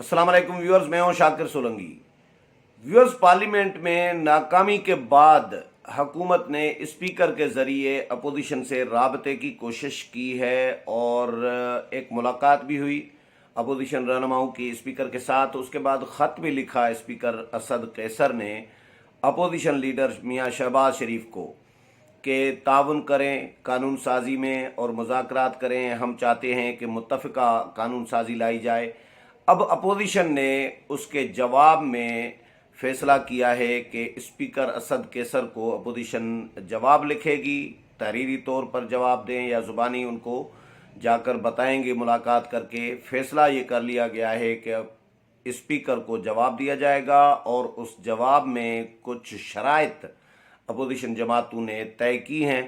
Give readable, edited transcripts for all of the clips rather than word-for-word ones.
अस्सलाम वालेकुम व्यूअर्स, मैं हूं शाकिर सोलंकी। व्यूअर्स, पार्लियामेंट में नाकामी के बाद हुकूमत ने स्पीकर के ज़रिए अपोजिशन से राबते की कोशिश की है और एक मुलाकात भी हुई अपोजिशन रहनुमाओं की स्पीकर के साथ। उसके बाद ख़त भी लिखा स्पीकर असद कैसर ने अपोजिशन लीडर मियां शहबाज शरीफ को कि ताउन करें कानून साजी में और मुज़ाकरात करें। हम चाहते हैं कि मुत्तफ़िका कानून साजी लाई जाए। अब अपोजिशन ने उसके जवाब में फैसला किया है कि स्पीकर असद कैसर को अपोजिशन जवाब लिखेगी, तहरीरी तौर पर जवाब दें या ज़ुबानी उनको जाकर बताएंगे मुलाकात करके। फैसला ये कर लिया गया है कि अब स्पीकर को जवाब दिया जाएगा और उस जवाब में कुछ शराइत अपोजिशन जमातों ने तय की हैं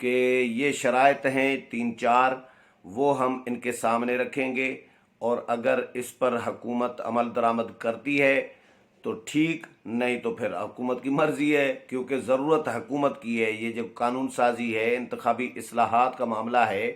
कि ये शराइत हैं 3-4, वो हम इनके सामने रखेंगे और अगर इस पर हुकूमत अमल दरामद करती है तो ठीक, नहीं तो फिर हुकूमत की मर्जी है, क्योंकि ज़रूरत हुकूमत की है। ये जो कानून साजी है, इंतखाबी इस्लाहात का मामला है,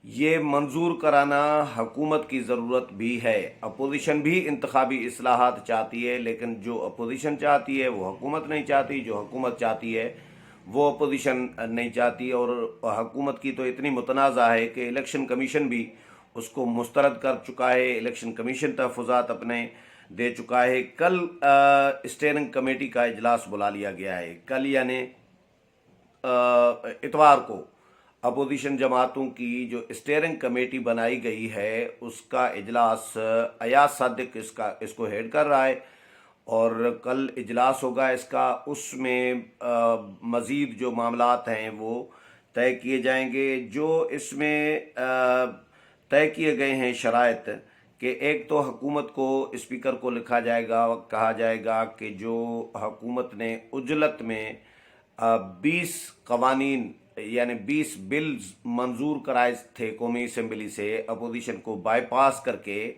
ये मंजूर कराना हुकूमत की ज़रूरत भी है। अपोजिशन भी इंतखाबी इस्लाहात चाहती है, लेकिन जो अपोजिशन चाहती है वो हुकूमत नहीं चाहती, जो हुकूमत चाहती है वो अपोजिशन नहीं चाहती। और हुकूमत की तो इतनी मुतनाज़ा है कि इलेक्शन कमीशन भी उसको मुस्तरद कर चुका है, इलेक्शन कमीशन तहफ़्फ़ुज़ात अपने दे चुका है। कल स्टेयरिंग कमेटी का इजलास बुला लिया गया है। कल यानी इतवार को अपोजिशन जमातों की जो स्टेयरिंग कमेटी बनाई गई है उसका इजलास अयाज सादिक इसको हेड कर रहा है और कल इजलास होगा इसका। उसमें मज़ीद जो मामलात हैं वो तय किए जाएंगे। जो इसमें तय किए गए हैं शराइत कि एक तो हुकूमत को स्पीकर को लिखा जाएगा, कहा जाएगा कि जो हुकूमत ने उजलत में 20 कवानीन यानी 20 बिल्स मंजूर कराए थे कौमी असम्बली से अपोजिशन को बाईपास करके,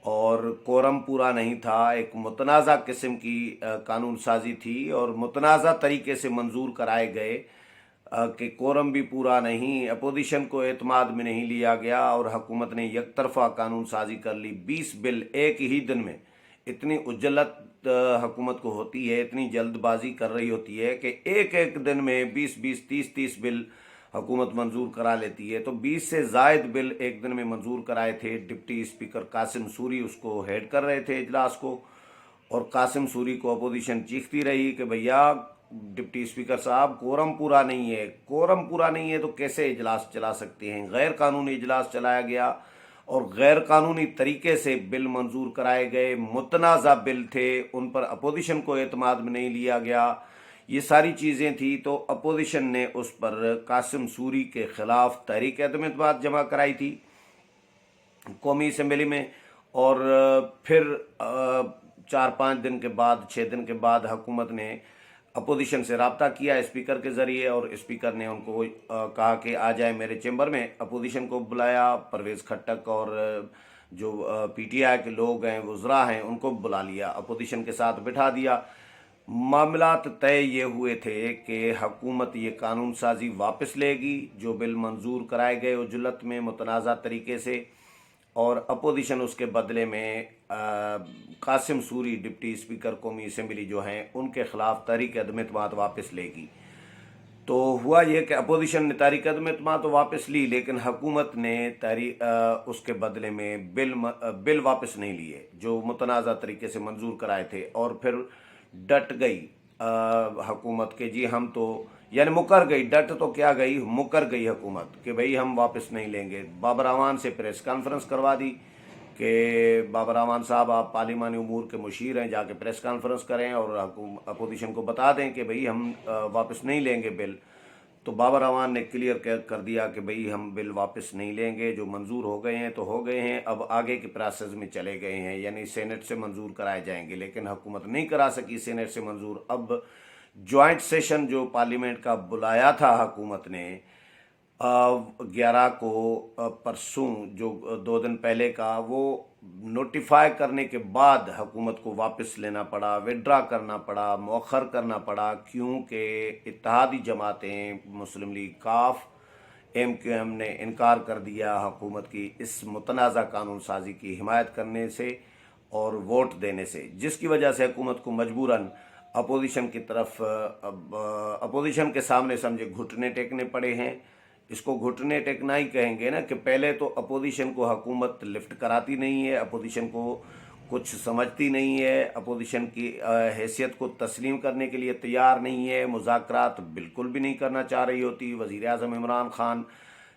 और कोरम पूरा नहीं था, एक मुतनाज़ा किस्म की कानून साजी थी और मुतनाज़ा तरीके से मंजूर कराए गए कि कोरम भी पूरा नहीं, अपोजिशन को एतमाद में नहीं लिया गया और हुकूमत ने एक तरफा कानून साजी कर ली। 20 बिल एक ही दिन में, इतनी उजलत हुकूमत को होती है, इतनी जल्दबाजी कर रही होती है कि एक एक दिन में 20-20, 30-30 बिल हुकूमत मंजूर करा लेती है। तो 20 से ज़ायद बिल एक दिन में मंजूर कराए थे। डिप्टी स्पीकर कासिम सूरी उसको हेड कर रहे थे इजलास को, और कासिम सूरी को अपोजिशन चीखती रही कि भैया डिप्टी स्पीकर साहब, कोरम पूरा नहीं है। कोरम पूरा नहीं है तो कैसे इजलास चला सकते हैं? गैर कानूनी इजलास चलाया गया और गैर कानूनी तरीके से बिल मंजूर कराए गए, मुतनाज़ा बिल थे, उन पर अपोजिशन को एतमाद में नहीं लिया गया। ये सारी चीज़ें थी तो अपोजिशन ने उस पर कासिम सूरी के ख़िलाफ़ तहरीक अदम एतमाद जमा कराई थी कौमी असम्बली में। और फिर 4-5 दिन के बाद, 6 दिन के बाद हुकूमत ने अपोजिशन से रब्ता किया स्पीकर के ज़रिए और स्पीकर ने उनको कहा कि आ जाए मेरे चैम्बर में। अपोजिशन को बुलाया, परवेज़ खट्टक और जो पीटीआई के लोग हैं, वज़रा हैं, उनको बुला लिया, अपोजिशन के साथ बिठा दिया। मामलात तय ये हुए थे कि हुकूमत ये कानून साजी वापस लेगी जो बिल मंजूर कराए गए उजलत में मुतनाज़ा तरीके से, और अपोजिशन उसके बदले में कासिम सूरी डिप्टी स्पीकर कौमी असम्बली जो हैं उनके ख़िलाफ़ तहरीक अदम एतमाद वापस लेगी। तो हुआ ये कि अपोजिशन ने तहरीक अदम एतमाद तो वापस ली, लेकिन हुकूमत ने उसके बदले में बिल वापस नहीं लिए जो मुतनाज़ा तरीके से मंजूर कराए थे। और फिर डट गई हुकूमत के जी हम तो, यानी मुकर गई, डट तो क्या गई, मुकर गई हुकूमत कि भाई हम वापस नहीं लेंगे। बाबर अवान से प्रेस कॉन्फ्रेंस करवा दी कि बाबर अवान साहब आप पार्लिमानी उमूर के मुशीर हैं, जाके प्रेस कॉन्फ्रेंस करें और अपोजिशन को बता दें कि भाई हम वापस नहीं लेंगे बिल। तो बाबर अवान ने क्लियर कर दिया कि भाई हम बिल वापस नहीं लेंगे, जो मंजूर हो गए हैं तो हो गए हैं, अब आगे के प्रोसेस में चले गए हैं, यानी सेनेट से मंजूर कराए जाएंगे। लेकिन हुकूमत नहीं करा सकी सेनेट से मंजूर। अब जॉइंट सेशन जो पार्लियामेंट का बुलाया था हुकूमत ने 11 को, परसों जो 2 दिन पहले का, वो नोटिफाई करने के बाद हुकूमत को वापस लेना पड़ा, विड्रा करना पड़ा, मौखर करना पड़ा, क्योंकि इत्तेहादी जमातें मुस्लिम लीग काफ, MQM ने इनकार कर दिया हुकूमत की इस मुतनाज़ा कानून साजी की हिमायत करने से और वोट देने से, जिसकी वजह से हुकूमत को मजबूरन अपोजिशन की तरफ अपोजिशन के सामने समझे घुटने टेकने पड़े हैं। इसको घुटने टेकना ही कहेंगे ना, कि पहले तो अपोजिशन को हुकूमत लिफ्ट कराती नहीं है, अपोजिशन को कुछ समझती नहीं है, अपोजिशन की हैसियत को तस्लीम करने के लिए तैयार नहीं है, मुज़ाकरात बिल्कुल भी नहीं करना चाह रही होती। वज़ीर आज़म इमरान खान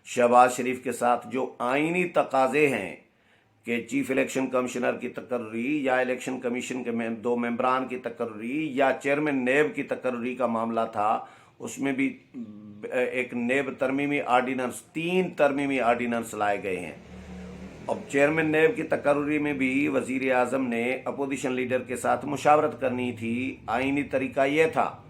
शहबाज शरीफ के साथ जो आइनी तकाज़े हैं कि चीफ इलेक्शन कमिश्नर की तकर्री या इलेक्शन कमीशन के दो मेंबरान की तकर्री या चेयरमैन नेब की तकर्री का मामला था, उसमें भी एक नेब तरमीमी आर्डीनेंस, 3 तरमीमी आर्डीनेंस लाए गए हैं। अब चेयरमैन नेब की तकर्री में भी वज़ीर आज़म ने अपोजिशन लीडर के साथ मुशावरत करनी थी, आइनी तरीका ये था।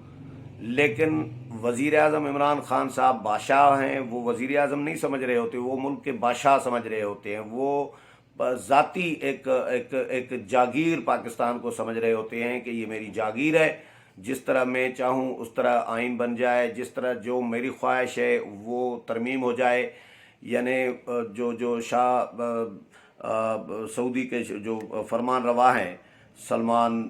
लेकिन वज़ीर आज़म इमरान खान साहब बादशाह हैं, वो वज़ीर आज़म नहीं समझ रहे होते, वो मुल्क के बादशाह समझ रहे होते हैं, वो ज़ाती एक जागीर पाकिस्तान को समझ रहे होते हैं कि ये मेरी जागीर है, जिस तरह मैं चाहूँ उस तरह आइन बन जाए, जिस तरह जो मेरी ख्वाहिश है वो तरमीम हो जाए। यानी जो शाह सऊदी के जो फरमान रवा हैं सलमान,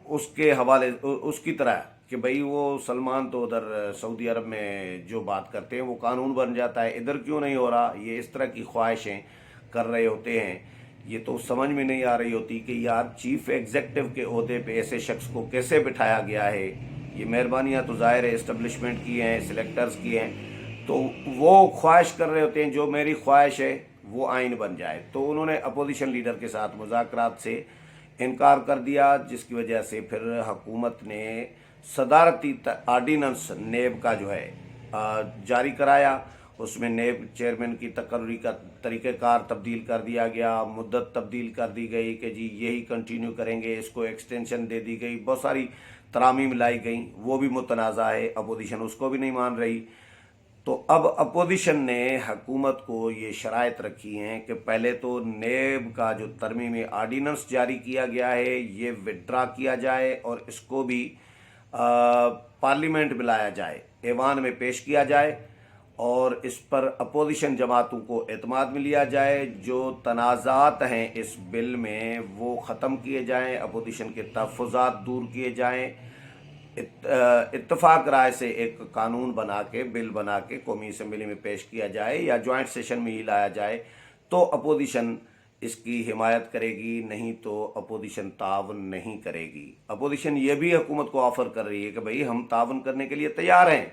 उसके हवाले उसकी तरह कि भाई वो सलमान तो उधर सऊदी अरब में जो बात करते हैं वो कानून बन जाता है, इधर क्यों नहीं हो रहा। ये इस तरह की ख्वाहिशें कर रहे होते हैं। ये तो समझ में नहीं आ रही होती कि यार चीफ एग्जेक्टिव के ओहदे पे ऐसे शख्स को कैसे बिठाया गया है। ये मेहरबानियाँ तो ज़ाहिर है इस्टेब्लिशमेंट की हैं, सिलेक्टर्स की हैं, तो वो ख्वाहिश कर रहे होते हैं जो मेरी ख्वाहिश है वो आइन बन जाए। तो उन्होंने अपोजिशन लीडर के साथ मुज़ाकरात से इनकार कर दिया, जिसकी वजह से फिर हुकूमत ने सदारती आर्डीनेंस नेब का जो है जारी कराया। उसमें नेब चेयरमैन की तकर्री का तरीक़ेकार तब्दील कर दिया गया, मुद्दत तब्दील कर दी गई कि जी यही कंटिन्यू करेंगे, इसको एक्सटेंशन दे दी गई, बहुत सारी तरामीम लाई गई, वो भी मुतनाज़ा है, अपोजिशन उसको भी नहीं मान रही। तो अब अपोजिशन ने हुकूमत को ये शराइत रखी हैं कि पहले तो नेब का जो तरमीमी आर्डीनेंस जारी किया गया है ये विड्रा किया जाए और इसको भी पार्लियामेंट में लाया जाए, ऐवान में पेश किया जाए और इस पर अपोजिशन जमातों को एतमाद में लिया जाए। जो तनाज़ात हैं इस बिल में वो ख़त्म किए जाएं, अपोजिशन के तहफ़्फ़ुज़ात दूर किए जाएं, इत्तफाक राय से एक कानून बना के, बिल बना के कौमी असम्बली में पेश किया जाए या जॉइंट सेशन में ही लाया जाए, तो अपोजिशन इसकी हिमायत करेगी, नहीं तो अपोजिशन तावन नहीं करेगी। अपोजिशन ये भी हुकूमत को ऑफ़र कर रही है कि भाई हम तावन करने के लिए तैयार हैं,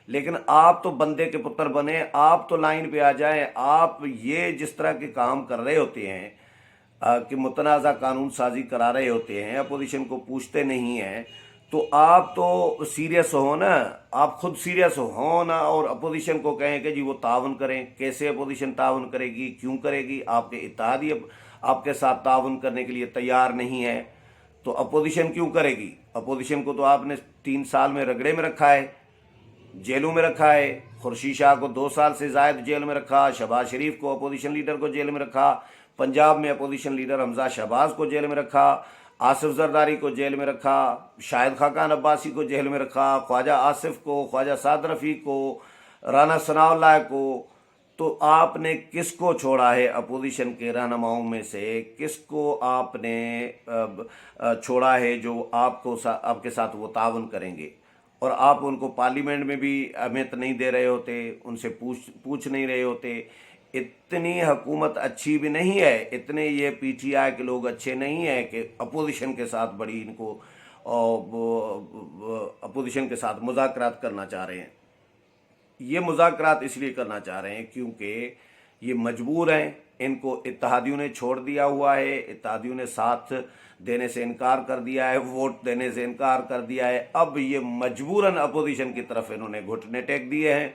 लेकिन आप तो बंदे के पुत्र बने, आप तो लाइन पे आ जाएं। आप ये जिस तरह के काम कर रहे होते हैं कि मुतनाज़ा कानून साजी करा रहे होते हैं, अपोजिशन को पूछते नहीं हैं, तो आप तो सीरियस हो ना, आप खुद सीरियस हो ना, और अपोजिशन को कहें कि जी वो तावन करें। कैसे अपोजिशन तावन करेगी, क्यों करेगी? आपके इत्तेहादी आपके साथ तावन करने के लिए तैयार नहीं है, तो अपोजिशन क्यों करेगी? अपोजिशन को तो आपने 3 साल में रगड़े में रखा है, जेलों में रखा है। खुर्शीद शाह को 2 साल से ज़ायद जेल में रखा, शहबाज शरीफ को अपोजिशन लीडर को जेल में रखा, पंजाब में अपोजिशन लीडर हमजा शहबाज को जेल में रखा, आसिफ जरदारी को जेल में रखा, शाहिद खाकान अब्बासी को जेल में रखा, ख्वाजा आसिफ को, ख्वाजा साद रफ़ी को, राना सनाउल्लाह को। तो आपने किसको छोड़ा है अपोजिशन के रहनुमाओं में से? किसको आपने छोड़ा है जो आपके साथ वो तावन करेंगे? और आप उनको पार्लियामेंट में भी अहमियत नहीं दे रहे होते, उनसे पूछ नहीं रहे होते। इतनी हुकूमत अच्छी भी नहीं है, इतने ये PTI के लोग अच्छे नहीं हैं कि अपोजिशन के साथ बड़ी इनको अपोजिशन के साथ मुज़ाकरात करना चाह रहे हैं। ये मुज़ाकरात इसलिए करना चाह रहे हैं क्योंकि ये मजबूर हैं, इनको इत्तेहादियों ने छोड़ दिया हुआ है, इत्तेहादियों ने साथ देने से इनकार कर दिया है, वोट देने से इनकार कर दिया है। अब ये मजबूरन अपोजिशन की तरफ इन्होंने घुटने टेक दिए हैं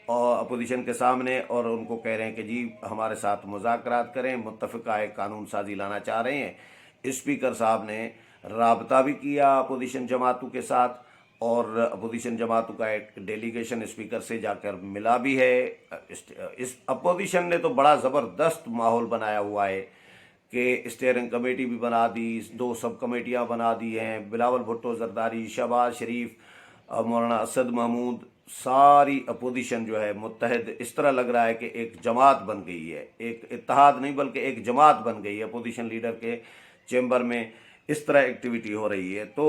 और अपोजिशन के सामने, और उनको कह रहे हैं कि जी हमारे साथ मुज़ाकरात करें, मुत्तफ़िका एक कानून साजी लाना चाह रहे हैं। स्पीकर साहब ने राबता भी किया अपोजिशन जमातों के साथ और अपोजिशन जमातों का एक डेलीगेशन स्पीकर से जाकर मिला भी है। इस अपोजिशन ने तो बड़ा ज़बरदस्त माहौल बनाया हुआ है कि स्टीयरिंग कमेटी भी बना दी, 2 सब कमेटियाँ बना दी हैं। बिलावल भुट्टो जरदारी, शहबाज शरीफ, मौलाना असद महमूद, सारी अपोजिशन जो है मुत्तहद, इस तरह लग रहा है कि एक जमात बन गई है, एक इत्तेहाद नहीं बल्कि एक जमात बन गई है अपोजिशन लीडर के चेंबर में। इस तरह एक्टिविटी हो रही है। तो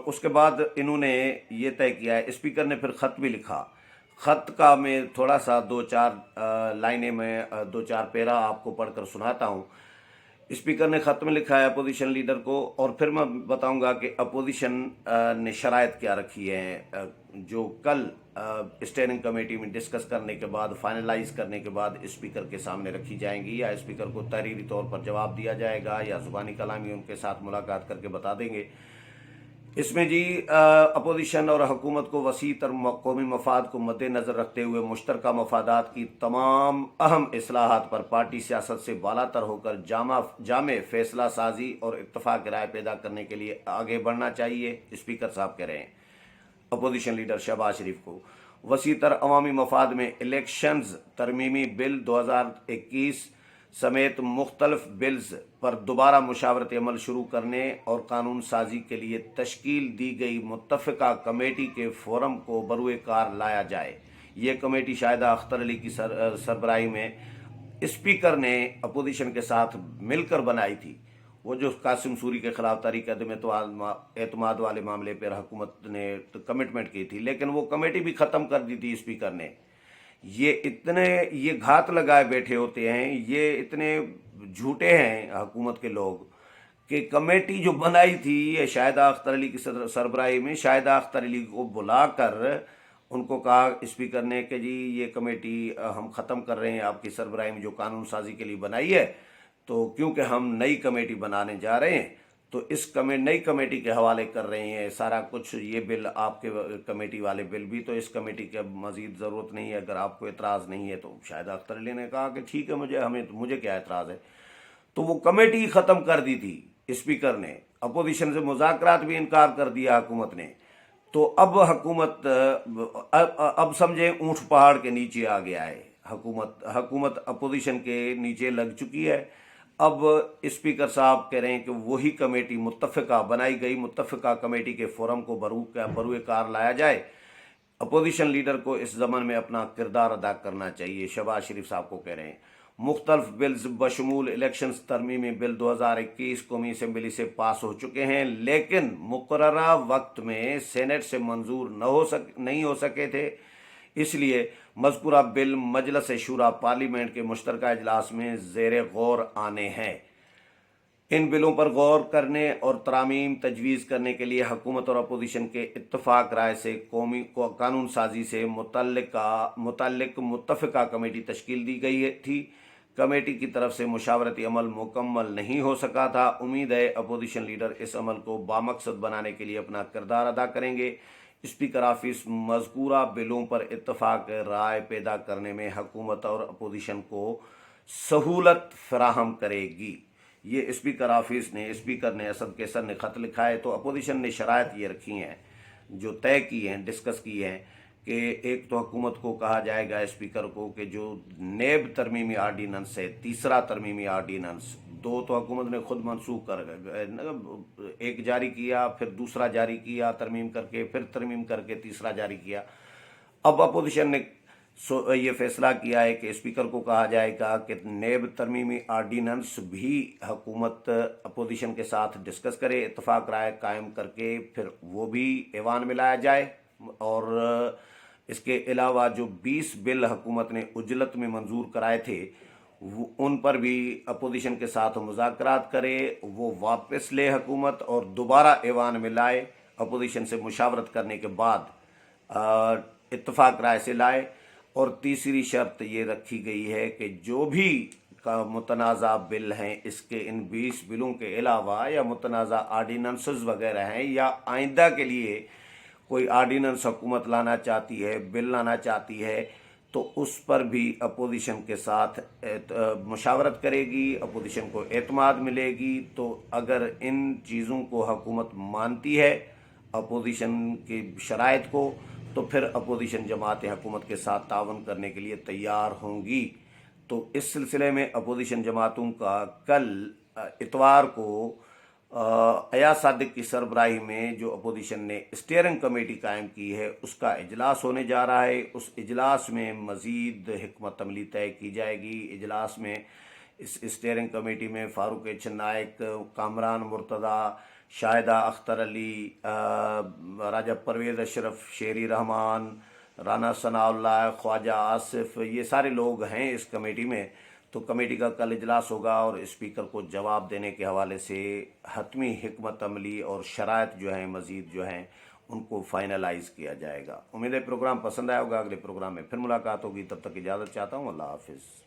उसके बाद इन्होंने ये तय किया है, स्पीकर ने फिर ख़त भी लिखा। ख़त का मैं थोड़ा सा दो चार लाइनें में दो चार पैरा आपको पढ़कर सुनाता हूँ। स्पीकर ने ख़त में लिखा है अपोजिशन लीडर को, और फिर मैं बताऊंगा कि अपोजिशन ने शराइत क्या रखी है, जो कल स्टेयरिंग कमेटी में डिस्कस करने के बाद, फाइनलाइज करने के बाद स्पीकर के सामने रखी जाएंगी, या स्पीकर को तहरीरी तौर पर जवाब दिया जाएगा, या ज़ुबानी कलामी उनके साथ मुलाकात करके बता देंगे। इसमें जी अपोजिशन और हुकूमत को वसी तर कौमी मफाद को मद्देनज़र रखते हुए मुश्तरका मफादात की तमाम अहम इस्लाहात पर पार्टी सियासत से बालातर होकर जामे फैसला साजी और इत्तफाक राय पैदा करने के लिए आगे बढ़ना चाहिए, स्पीकर साहब कह रहे हैं अपोजिशन लीडर शहबाज शरीफ को। वसी तर अवामी मफाद में इलेक्शंस तरमीमी बिल 2021 समेत मुख्तलिफ बिल्स पर दोबारा मुशावरत अमल शुरू करने और कानून साजी के लिए तश्कील दी गई मुत्तफ़िका कमेटी के फोरम को बरूए कार लाया जाए। ये कमेटी शाहिदा अख्तर अली की सरबराही में स्पीकर ने अपोजिशन के साथ मिलकर बनाई थी। वो जो कासिम सूरी के खिलाफ तहरीक अदम एतमाद वाले मामले पर हुकूमत ने कमिटमेंट की थी, लेकिन वो कमेटी भी ख़त्म कर दी थी स्पीकर ने। ये घात लगाए बैठे होते हैं, ये इतने झूठे हैं हुकूमत के लोग कि कमेटी जो बनाई थी ये शाहिदा अख्तर अली की सरबराही में, शाहिदा अख्तर अली को बुलाकर उनको कहा स्पीकर ने कि जी ये कमेटी हम ख़त्म कर रहे हैं आपकी सरबराही में जो कानून साजी के लिए बनाई है, तो क्योंकि हम नई कमेटी बनाने जा रहे हैं तो इस नई कमेटी के हवाले कर रहे हैं सारा कुछ। ये बिल आपके कमेटी वाले बिल भी तो इस कमेटी के मज़ीद ज़रूरत नहीं है, अगर आपको एतराज़ नहीं है। तो शाहिद अख्तर अली ने कहा कि ठीक है, मुझे क्या एतराज़ है। तो वो कमेटी ख़त्म कर दी थी स्पीकर ने, अपोजिशन से मुज़ाकरात भी इनकार कर दिया हुकूमत ने। तो अब हुकूमत अब समझे ऊँट पहाड़ के नीचे आ गया है, हुकूमत अपोजिशन के नीचे लग चुकी है। अब स्पीकर साहब कह रहे हैं कि वही कमेटी मुत्तफ़िका बनाई गई मुत्तफ़िका कमेटी के फोरम को बरूए कार लाया जाए। अपोजिशन लीडर को इस ज़मन में अपना किरदार अदा करना चाहिए, शहबाज शरीफ साहब को कह रहे हैं। मुख्तलिफ बिल्स बशमूल इलेक्शन तरमीमी बिल 2021 कौमी असम्बली से पास हो चुके हैं, लेकिन मुकर्ररा वक्त में सेनेट से मंजूर नहीं हो सके थे। इसलिए मज़कूरा बिल मजलिस शूरा पार्लियामेंट के मुश्तरका इजलास में ज़ेर गौर आने हैं। इन बिलों पर गौर करने और तरामीम तजवीज़ करने के लिए हुकूमत और अपोजिशन के इत्तफाक राय से कौमी कानून साजी से मुतल्लिक मुत्तफ़िका कमेटी तश्कील दी गई थी। कमेटी की तरफ से मुशावरती अमल मुकम्मल नहीं हो सका था। उम्मीद है अपोजिशन लीडर इस अमल को बामकसद बनाने के लिए अपना किरदार अदा करेंगे। स्पीकर ऑफिस मज़कूरा बिलों पर इत्तफाक राय पैदा करने में हुकूमत और अपोजिशन को सहूलत फराहम करेगी। ये स्पीकर ऑफिस ने, स्पीकर ने असद कैसर ने ख़त लिखा है। तो अपोजिशन ने शराइत ये रखी हैं जो तय की हैं, डिस्कस की हैं कि एक तो हुकूमत को कहा जाएगा स्पीकर को कि जो नेब तरमीमी आर्डीनेंस है, तीसरा तरमीमी आर्डीनेंस, दो तो हुकूमत ने खुद मनसूख कर एक जारी किया, फिर दूसरा जारी किया तरमीम करके, फिर तरमीम करके तीसरा जारी किया। अब अपोजिशन ने ये फैसला किया है कि स्पीकर को कहा जाएगा कि नेब तरमीमी आर्डीनेंस भी हुकूमत अपोजिशन के साथ डिस्कस करे, इत्तफाक राय कायम करके फिर वो भी ऐवान में लाया जाए। और इसके अलावा जो 20 बिल हुकूमत ने उजलत में मंजूर कराए थे उन पर भी अपोजिशन के साथ मुज़ाकरात करे, वो वापस ले हुकूमत और दोबारा ऐवान में लाए, अपोजिशन से मुशावरत करने के बाद इत्तफाक राय से लाए। और तीसरी शर्त ये रखी गई है कि जो भी का मुतनाज़ा बिल हैं, इसके इन 20 बिलों के अलावा या मुतनाज़ा आर्डीनेंसेस वगैरह हैं या आइंदा के लिए कोई आर्डीनेंस हुकूमत लाना चाहती है, बिल लाना चाहती है, तो उस पर भी अपोजिशन के साथ मुशावरत करेगी, अपोजिशन को एतमाद मिलेगी। तो अगर इन चीज़ों को हुकूमत मानती है अपोजिशन की शराइत को, तो फिर अपोजिशन जमातें हुकूमत के साथ तावन करने के लिए तैयार होंगी। तो इस सिलसिले में अपोजिशन जमातों का कल इतवार को ایاز صادق کی سربراہی میں جو اپوزیشن نے اسٹیئرنگ کمیٹی قائم کی ہے اس کا اجلاس ہونے جا رہا ہے. اس اجلاس میں مزید حکمت عملی طے کی جائے گی. اجلاس میں اس اسٹیئرنگ کمیٹی میں فاروق ایچ نائک، کامران مرتضی، شاہدہ اختر علی، راجہ پرویز اشرف، شیری رحمان، رانا ثناء اللہ، خواجہ آصف، یہ سارے لوگ ہیں اس کمیٹی میں. تو کمیٹی کا کل اجلاس ہوگا اور اسپیکر کو جواب دینے کے حوالے سے حتمی حکمت عملی اور شرائط جو ہیں مزید جو ہیں ان کو فائنلائز کیا جائے گا. امید ہے پروگرام پسند آیا ہوگا. اگلے پروگرام میں پھر ملاقات ہوگی. تب تک اجازت چاہتا ہوں. اللہ حافظ.